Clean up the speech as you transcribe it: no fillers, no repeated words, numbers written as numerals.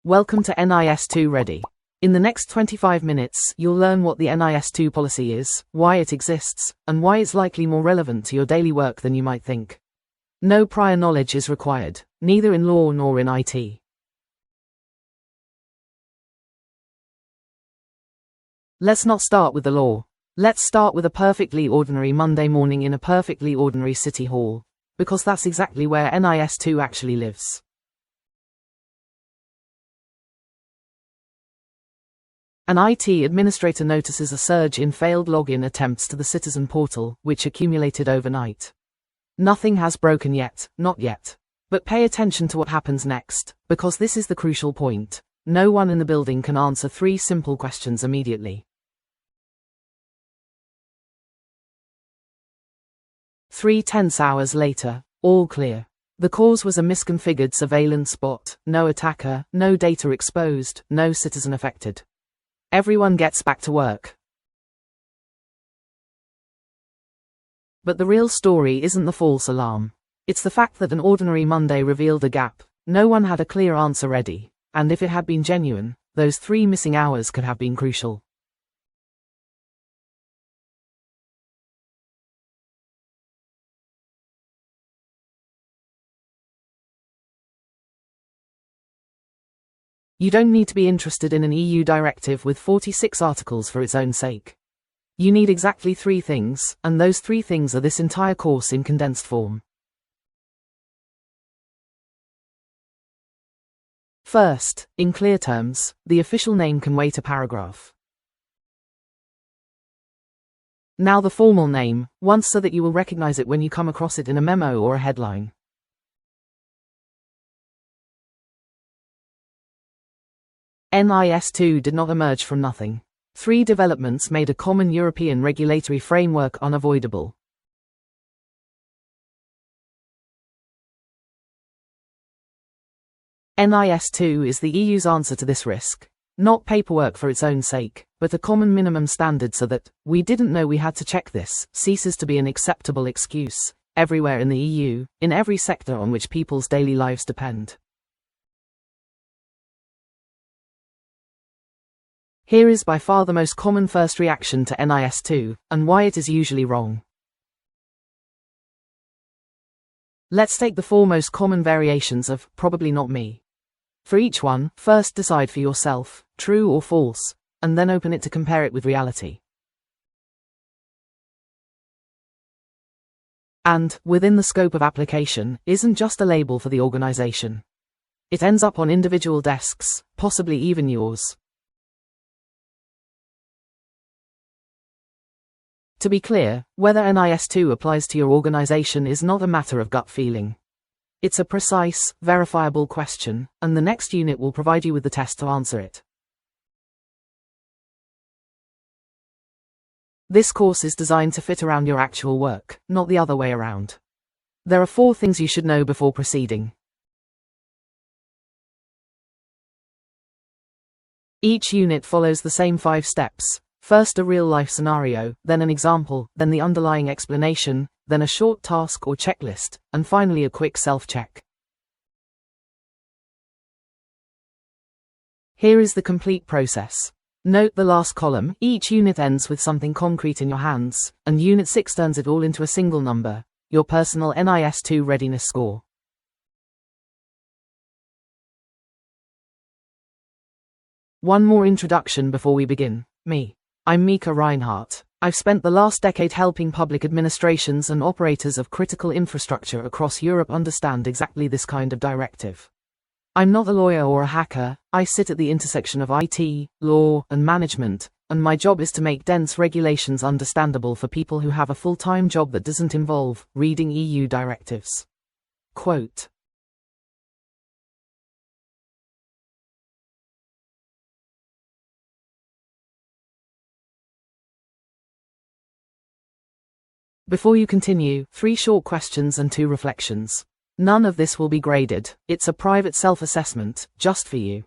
Welcome to NIS2 Ready. In the next 25 minutes, you'll learn what the NIS2 policy is, why it exists, and why it's likely more relevant to your daily work than you might think. No prior knowledge is required, neither in law nor in IT. Let's not start with the law. Let's start with a perfectly ordinary Monday morning in a perfectly ordinary city hall, because that's exactly where NIS2 actually lives. An IT administrator notices a surge in failed login attempts to the citizen portal, which accumulated overnight. Nothing has broken yet, not yet. But pay attention to what happens next, because this is the crucial point. No one in the building can answer 3 simple questions immediately. 3 tense hours later, all clear. The cause was a misconfigured surveillance bot, no attacker, no data exposed, no citizen affected. Everyone gets back to work. But the real story isn't the false alarm. It's the fact that an ordinary Monday revealed a gap. No one had a clear answer ready, and if it had been genuine, those 3 missing hours could have been crucial. You don't need to be interested in an EU directive with 46 articles for its own sake. You need exactly 3 things, and those 3 things are this entire course in condensed form. First, in clear terms, the official name can wait a paragraph. Now the formal name, once so that you will recognize it when you come across it in a memo or a headline. NIS2 did not emerge from nothing. 3 developments made a common European regulatory framework unavoidable. NIS2 is the EU's answer to this risk. Not paperwork for its own sake, but a common minimum standard so that, "we didn't know we had to check this," ceases to be an acceptable excuse, everywhere in the EU, in every sector on which people's daily lives depend. Here is by far the most common first reaction to NIS2, and why it is usually wrong. Let's take the 4 most common variations of "probably not me." For each one, first decide for yourself, true or false, and then open it to compare it with reality. And, within the scope of application, isn't just a label for the organization. It ends up on individual desks, possibly even yours. To be clear, whether NIS2 applies to your organization is not a matter of gut feeling. It's a precise, verifiable question, and the next unit will provide you with the test to answer it. This course is designed to fit around your actual work, not the other way around. There are 4 things you should know before proceeding. Each unit follows the same 5 steps. First a real-life scenario, then an example, then the underlying explanation, then a short task or checklist, and finally a quick self-check. Here is the complete process. Note the last column. Each unit ends with something concrete in your hands, and Unit 6 turns it all into a single number, your personal NIS2 readiness score. One more introduction before we begin. I'm Mika Reinhardt. I've spent the last decade helping public administrations and operators of critical infrastructure across Europe understand exactly this kind of directive. I'm not a lawyer or a hacker. I sit at the intersection of IT, law, and management, and my job is to make dense regulations understandable for people who have a full-time job that doesn't involve reading EU directives. Quote. Before you continue, 3 short questions and 2 reflections. None of this will be graded. It's a private self-assessment, just for you.